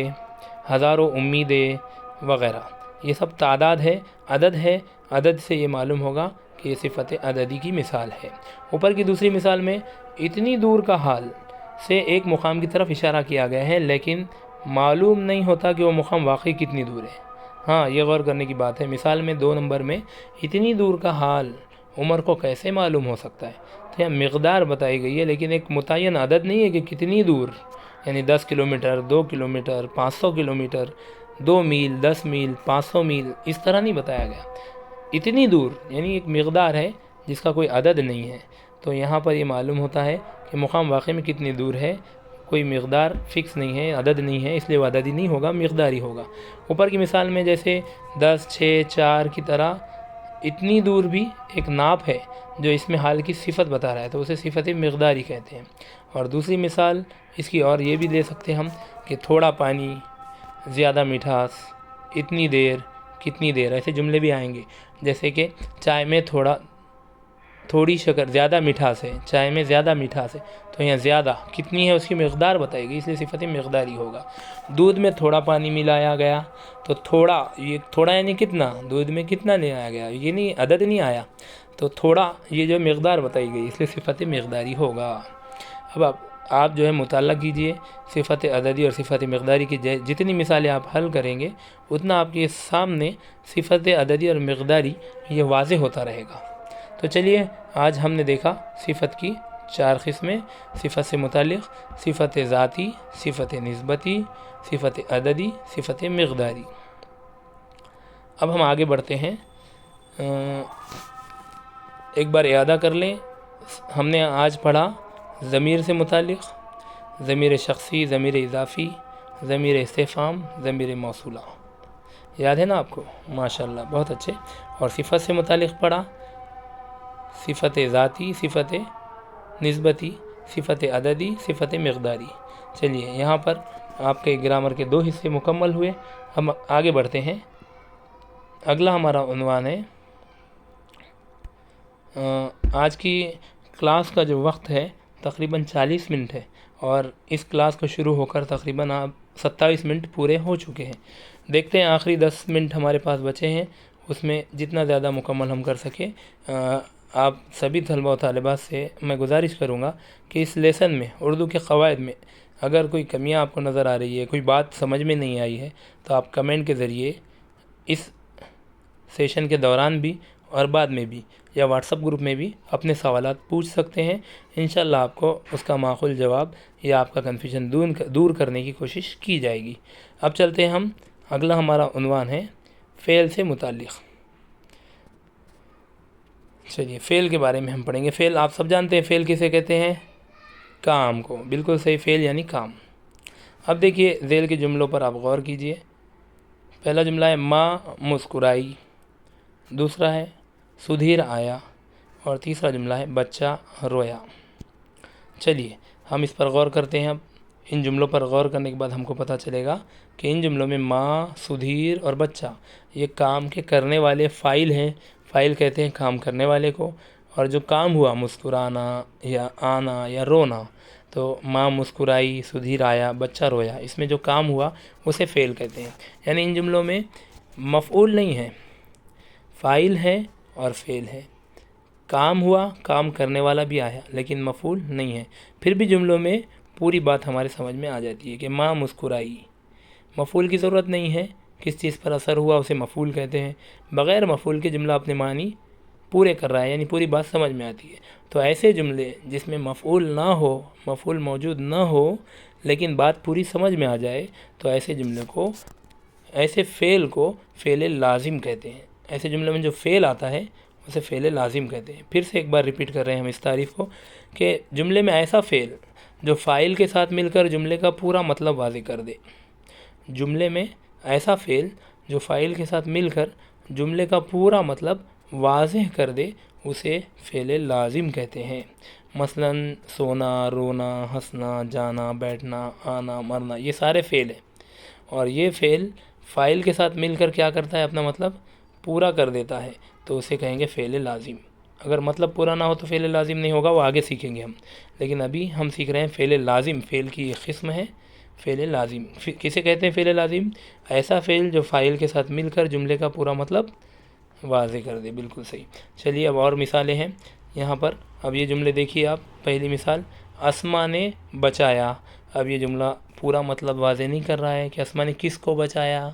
ہزاروں امیدیں وغیرہ، یہ سب تعداد ہے، عدد ہے۔ عدد سے یہ معلوم ہوگا کہ یہ صفت عددی کی مثال ہے۔ اوپر کی دوسری مثال میں اتنی دور کا حال سے ایک مقام کی طرف اشارہ کیا گیا ہے، لیکن معلوم نہیں ہوتا کہ وہ مقام واقعی کتنی دور ہے۔ ہاں، یہ غور کرنے کی بات ہے۔ مثال میں 2 نمبر میں اتنی دور کا حال عمر کو کیسے معلوم ہو سکتا ہے؟ تو یہ مقدار بتائی گئی ہے، لیکن ایک متعین عدد نہیں ہے کہ کتنی دور، یعنی 10 کلومیٹر، 2 کلومیٹر، 500 کلومیٹر، 2 میل، 10 میل، 500 میل، اس طرح نہیں بتایا گیا۔ اتنی دور یعنی ایک مقدار ہے جس کا کوئی عدد نہیں ہے۔ تو یہاں پر یہ معلوم ہوتا ہے کہ مقام واقعی میں کتنی دور ہے، کوئی مقدار فکس نہیں ہے، عدد نہیں ہے، اس لیے وہ عددی نہیں ہوگا، مقداری ہوگا۔ اوپر کی مثال میں جیسے 10، 6، 4 کی طرح اتنی دور بھی ایک ناپ ہے جو اس میں حال کی صفت بتا رہا ہے، تو اسے صفت مقداری کہتے ہیں۔ اور دوسری مثال اس کی اور یہ بھی دے سکتے ہم کہ تھوڑا پانی، زیادہ مٹھاس، اتنی دیر، کتنی دیر، ایسے جملے بھی آئیں گے۔ جیسے کہ چائے میں تھوڑی شکر، زیادہ مٹھاس ہے، چائے میں زیادہ مٹھاس ہے، تو یہاں زیادہ کتنی ہے اس کی مقدار بتائی گئی، اس لیے صفت مقداری ہوگا۔ دودھ میں تھوڑا پانی ملایا گیا، تو تھوڑا، یہ تھوڑا یعنی کتنا، دودھ میں کتنا لایا گیا، یہ نہیں، عدد نہیں آیا، تو تھوڑا یہ جو مقدار بتائی گئی اس لیے صفت مقداری ہوگا۔ اب آپ جو ہے مطالعہ کیجئے صفت عددی اور صفت مقداری کی، جتنی مثالیں آپ حل کریں گے اتنا آپ کے سامنے صفت عددی اور مقداری یہ واضح ہوتا رہے گا۔ تو چلیے، آج ہم نے دیکھا صفت کی 4 قسمیں، صفت سے متعلق، صفت ذاتی، صفت نسبتی، صفت عددی، صفت مقداری۔ اب ہم آگے بڑھتے ہیں۔ ایک بار اعادہ کر لیں، ہم نے آج پڑھا ضمیر سے متعلق، ضمیر شخصی، ضمیر اضافی، ضمیر استفہام، ضمیر موصولہ، یاد ہے نا آپ کو؟ ماشاءاللہ، بہت اچھے۔ اور صفت سے متعلق پڑھا صفت ذاتی، صفت نسبتی، صفت عددی، صفت مقداری۔ چلیے، یہاں پر آپ کے گرامر کے 2 حصے مکمل ہوئے۔ ہم آگے بڑھتے ہیں۔ اگلا ہمارا عنوان ہے، آج کی کلاس کا جو وقت ہے تقریباً 40 منٹ ہے، اور اس کلاس کو شروع ہو کر تقریباً 27 منٹ پورے ہو چکے ہیں۔ دیکھتے ہیں آخری 10 منٹ ہمارے پاس بچے ہیں، اس میں جتنا زیادہ مکمل ہم کر سکیں۔ آپ سبھی طلبہ و طالبات سے میں گزارش کروں گا کہ اس لیسن میں، اردو کے قواعد میں اگر کوئی کمیاں آپ کو نظر آ رہی ہے، کوئی بات سمجھ میں نہیں آئی ہے، تو آپ کمنٹ کے ذریعے اس سیشن کے دوران بھی اور بعد میں بھی، یا واٹس اپ گروپ میں بھی اپنے سوالات پوچھ سکتے ہیں۔ انشاءاللہ آپ کو اس کا معقول جواب یا آپ کا کنفیوژن دور کرنے کی کوشش کی جائے گی۔ اب چلتے ہیں ہم، اگلا ہمارا عنوان ہے فعل سے متعلق۔ چلیے، فعل کے بارے میں ہم پڑھیں گے۔ فعل آپ سب جانتے ہیں، فعل کسے کہتے ہیں؟ کام کو، بالکل صحیح، فعل یعنی کام۔ اب دیکھیے ذیل کے جملوں پر آپ غور کیجئے۔ پہلا جملہ ہے ماں مسکرائی، دوسرا ہے سدھیر آیا، اور تیسرا جملہ ہے بچہ رویا۔ چلیے ہم اس پر غور کرتے ہیں۔ اب ان جملوں پر غور کرنے کے بعد ہم کو پتہ چلے گا کہ ان جملوں میں ماں، سدھیر اور بچہ یہ کام کے کرنے والے فاعل ہیں۔ فاعل کہتے ہیں کام کرنے والے کو، اور جو کام ہوا مسکرانا یا آنا یا رونا، تو ماں مسکرائی، سدھیر آیا، بچہ رویا، اس میں جو کام ہوا اسے فعل کہتے ہیں۔ یعنی ان جملوں میں مفعول نہیں ہے، فاعل ہے اور فعل ہے۔ کام ہوا، کام کرنے والا بھی آیا، لیکن مفعول نہیں ہے۔ پھر بھی جملوں میں پوری بات ہمارے سمجھ میں آ جاتی ہے کہ ماں مسکرائی، مفعول کی ضرورت نہیں ہے، کس چیز پر اثر ہوا اسے مفعول کہتے ہیں۔ بغیر مفعول کے جملہ اپنے معنی پورے کر رہا ہے، یعنی پوری بات سمجھ میں آتی ہے۔ تو ایسے جملے جس میں مفعول نہ ہو، مفعول موجود نہ ہو، لیکن بات پوری سمجھ میں آ جائے، تو ایسے جملے کو، ایسے فعل کو فعل لازم کہتے ہیں۔ ایسے جملے میں جو فعل آتا ہے اسے فعل لازم کہتے ہیں۔ پھر سے ایک بار ریپیٹ کر رہے ہیں ہم اس تعریف کو، کہ جملے میں ایسا فعل جو فاعل کے ساتھ مل کر جملے کا پورا مطلب واضح کر دے۔ جملے میں ایسا فعل جو فاعل کے ساتھ مل کر جملے کا پورا مطلب واضح کر دے، اسے فعل لازم کہتے ہیں۔ مثلاً سونا، رونا، ہنسنا، جانا، بیٹھنا، آنا، مرنا، یہ سارے فعل ہیں، اور یہ فعل فاعل کے ساتھ مل کر کیا کرتا ہے، اپنا مطلب پورا کر دیتا ہے، تو اسے کہیں گے فعل لازم۔ اگر مطلب پورا نہ ہو تو فعل لازم نہیں ہوگا، وہ آگے سیکھیں گے ہم، لیکن ابھی ہم سیکھ رہے ہیں فعل لازم۔ فعل کی ایک قسم ہے فعل لازم۔ کسے کہتے ہیں فعل لازم؟ ایسا فعل جو فاعل کے ساتھ مل کر جملے کا پورا مطلب واضح کر دے۔ بالکل صحیح۔ چلیے اب اور مثالیں ہیں یہاں پر۔ اب یہ جملے دیکھیے آپ۔ پہلی مثال، اسما نے بچایا۔ اب یہ جملہ پورا مطلب واضح نہیں کر رہا ہے کہ اسما نے کس کو بچایا۔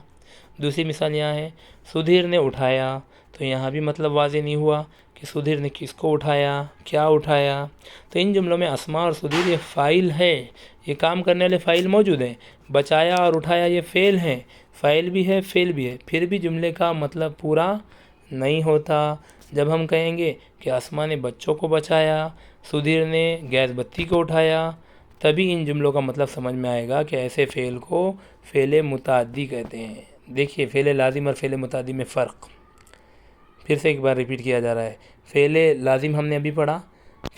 دوسری مثال یہاں ہے، سدھیر نے اٹھایا۔ تو یہاں بھی مطلب واضح نہیں ہوا کہ سدھیر نے کس کو اٹھایا، کیا اٹھایا۔ تو ان جملوں میں اسما اور سدھیر یہ فاعل ہے، یہ کام کرنے والے فاعل موجود ہیں۔ بچایا اور اٹھایا یہ فعل ہیں، فاعل بھی ہے فعل بھی ہے، پھر بھی جملے کا مطلب پورا نہیں ہوتا۔ جب ہم کہیں گے کہ اسما نے بچوں کو بچایا، سدھیر نے گیس بتی کو اٹھایا، تبھی ان جملوں کا مطلب سمجھ میں آئے گا کہ ایسے فعل کو فعل متعدی کہتے ہیں۔ دیکھیے فعل لازم اور فعل متعدی میں فرق پھر سے ایک بار ریپیٹ کیا جا رہا ہے۔ فعل لازم ہم نے ابھی پڑھا،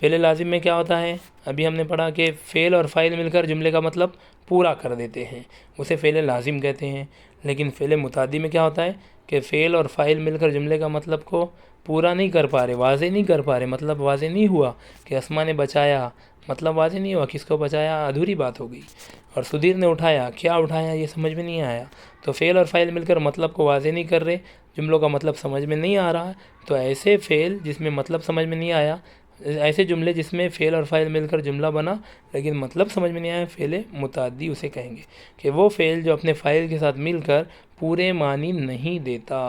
فعل لازم میں کیا ہوتا ہے، ابھی ہم نے پڑھا کہ فعل اور فاعل مل کر جملے کا مطلب پورا کر دیتے ہیں، اسے فعل لازم کہتے ہیں۔ لیکن فعل متعدی میں کیا ہوتا ہے کہ فعل اور فاعل مل کر جملے کا مطلب کو پورا نہیں کر پا رہے، واضح نہیں کر پا رہے، مطلب واضح نہیں ہوا کہ اسما نے بچایا، مطلب واضح نہیں ہوا کس کو بچایا، ادھوری بات ہو گئی۔ اور سدھیر نے اٹھایا، کیا اٹھایا یہ سمجھ میں نہیں آیا۔ تو فعل اور فاعل مل کر مطلب کو واضح نہیں کر رہے، جملوں کا مطلب سمجھ میں نہیں آ رہا، تو ایسے فعل جس میں مطلب سمجھ میں نہیں آیا، ایسے جملے جس میں فعل اور فاعل مل کر جملہ بنا لیکن مطلب سمجھ میں نہیں آیا، فعل متعدی اسے کہیں گے، کہ وہ فعل جو اپنے فاعل کے ساتھ مل کر پورے معنی نہیں دیتا،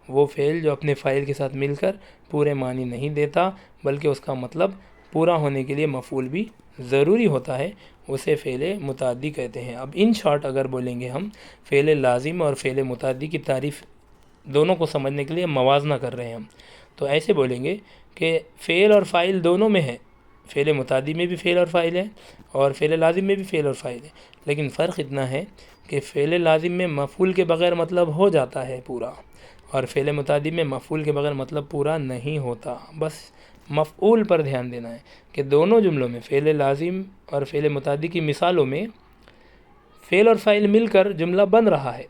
وہ فعل جو اپنے فاعل کے ساتھ مل کر پورے معنی نہیں دیتا بلکہ اس کا مطلب پورا ہونے کے لیے مفعول بھی ضروری ہوتا ہے، اسے فعل متعدی کہتے ہیں۔ اب ان شارٹ اگر بولیں گے ہم فعل لازم اور فعل متعدی کی تعریف دونوں کو سمجھنے کے لیے موازنہ کر رہے ہیں ہم، تو ایسے بولیں گے کہ فعل اور فاعل دونوں میں ہے، فعل متعدی میں بھی فعل اور فاعل ہے اور فعل لازم میں بھی فعل اور فاعل ہے، لیکن فرق اتنا ہے کہ فعل لازم میں مفعول کے بغیر مطلب ہو جاتا ہے پورا، اور فعل متعدی میں مفعول کے بغیر مطلب پورا نہیں ہوتا۔ بس مفعول پر دھیان دینا ہے کہ دونوں جملوں میں فعل لازم اور فعل متعدی کی مثالوں میں فعل اور فاعل مل کر جملہ بن رہا ہے،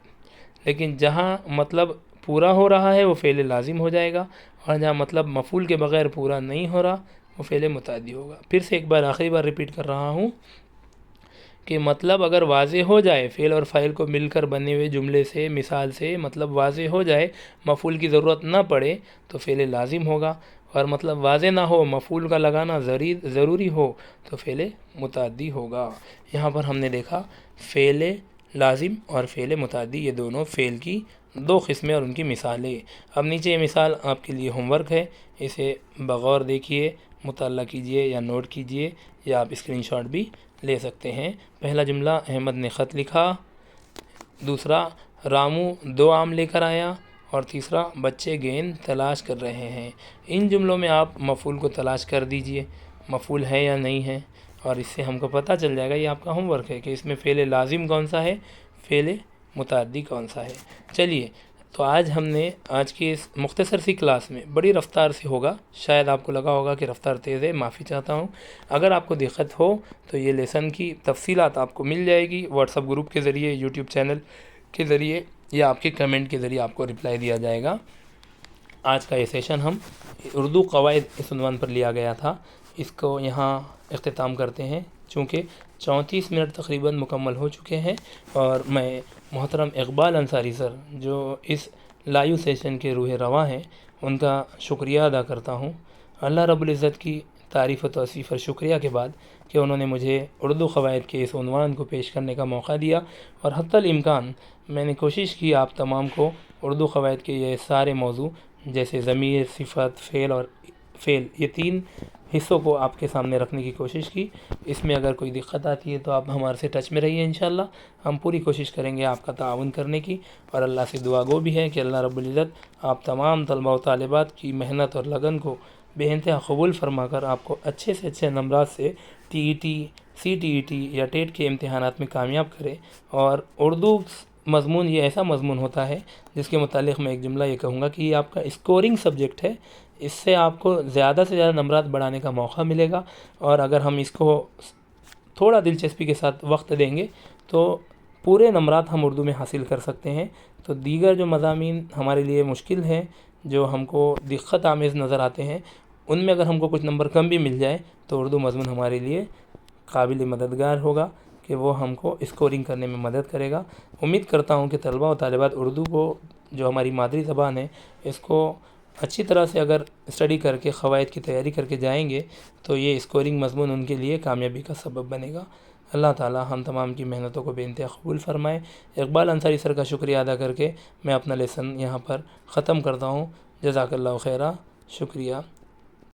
لیکن جہاں مطلب پورا ہو رہا ہے وہ فعل لازم ہو جائے گا، اور جہاں مطلب مفعول کے بغیر پورا نہیں ہو رہا وہ فعل متعدی ہوگا۔ پھر سے ایک بار آخری بار ریپیٹ کر رہا ہوں کہ مطلب اگر واضح ہو جائے، فعل اور فاعل کو مل کر بنے ہوئے جملے سے، مثال سے مطلب واضح ہو جائے، مفعول کی ضرورت نہ پڑے تو فعل لازم ہوگا، اور مطلب واضح نہ ہو، مفعول کا لگانا ضروری ہو تو فعل متعدی ہوگا۔ یہاں پر ہم نے دیکھا فعل لازم اور فعل متعدی، یہ دونوں فعل کی دو قسمیں اور ان کی مثالیں۔ اب نیچے یہ مثال آپ کے لیے ہوم ورک ہے، اسے بغور دیکھیے، مطالعہ کیجئے یا نوٹ کیجئے، یا آپ اسکرین شاٹ بھی لے سکتے ہیں۔ پہلا جملہ، احمد نے خط لکھا، دوسرا رامو 2 آم لے کر آیا، اور تیسرا بچے گیند تلاش کر رہے ہیں۔ ان جملوں میں آپ مفعول کو تلاش کر دیجئے، مفعول ہے یا نہیں ہے، اور اس سے ہم کو پتہ چل جائے گا، یہ آپ کا ہوم ورک ہے کہ اس میں فعل لازم کون سا ہے، فعل متعدی کون سا ہے۔ چلیے تو آج ہم نے آج کی اس مختصر سی کلاس میں بڑی رفتار سے ہوگا، شاید آپ کو لگا ہوگا کہ رفتار تیز ہے، معافی چاہتا ہوں۔ اگر آپ کو دقت ہو تو یہ لیسن کی تفصیلات آپ کو مل جائے گی واٹس ایپ گروپ کے ذریعے، یوٹیوب چینل کے ذریعے، یا آپ کے کمنٹ کے ذریعے آپ کو رپلائی دیا جائے گا۔ آج کا یہ سیشن ہم اردو قواعد اس عنوان پر لیا گیا تھا، اس کو یہاں اختتام کرتے ہیں، چونکہ 34 منٹ تقریباً مکمل ہو چکے ہیں، اور میں محترم اقبال انصاری سر جو اس لائیو سیشن کے روح رواں ہیں، ان کا شکریہ ادا کرتا ہوں۔ اللہ رب العزت کی تعریف و توصیف اور شکریہ کے بعد کہ انہوں نے مجھے اردو قواعد کے اس عنوان کو پیش کرنے کا موقع دیا، اور حتی الامکان میں نے کوشش کی آپ تمام کو اردو قواعد کے یہ سارے موضوع جیسے ضمیر، صفت، فعل اور فعل، یہ 3 حصوں کو آپ کے سامنے رکھنے کی کوشش کی۔ اس میں اگر کوئی دقت آتی ہے تو آپ ہمارے سے ٹچ میں رہیے، انشاءاللہ ہم پوری کوشش کریں گے آپ کا تعاون کرنے کی، اور اللہ سے دعا گو بھی ہے کہ اللہ رب العزت آپ تمام طلبہ و طالبات کی محنت اور لگن کو بے انتہا قبول فرما کر آپ کو اچھے سے اچھے نمبرات سے TET، CTET یا ٹیٹ کے امتحانات میں کامیاب کرے۔ اور اردو مضمون یہ ایسا مضمون ہوتا ہے جس کے متعلق میں ایک جملہ یہ کہوں گا کہ یہ آپ کا اسکورنگ سبجیکٹ ہے، اس سے آپ کو زیادہ سے زیادہ نمبرات بڑھانے کا موقع ملے گا، اور اگر ہم اس کو تھوڑا دلچسپی کے ساتھ وقت دیں گے تو پورے نمبرات ہم اردو میں حاصل کر سکتے ہیں۔ تو دیگر جو مضامین ہمارے لیے مشکل ہیں، جو ہم کو دقت آمیز نظر آتے ہیں، ان میں اگر ہم کو کچھ نمبر کم بھی مل جائے تو اردو مضمون ہمارے لیے قابل مددگار ہوگا کہ وہ ہم کو اسکورنگ کرنے میں مدد کرے گا۔ امید کرتا ہوں کہ طلباء و طالبات اردو کو، جو ہماری مادری زبان ہے، اس کو اچھی طرح سے اگر اسٹڈی کر کے قواعد کی تیاری کر کے جائیں گے تو یہ اسکورنگ مضمون ان کے لیے کامیابی کا سبب بنے گا۔ اللہ تعالی ہم تمام کی محنتوں کو بے انتہا قبول فرمائے۔ اقبال انصاری سر کا شکریہ ادا کر کے میں اپنا لیسن یہاں پر ختم کرتا ہوں۔ جزاک اللہ خیرہ، شکریہ۔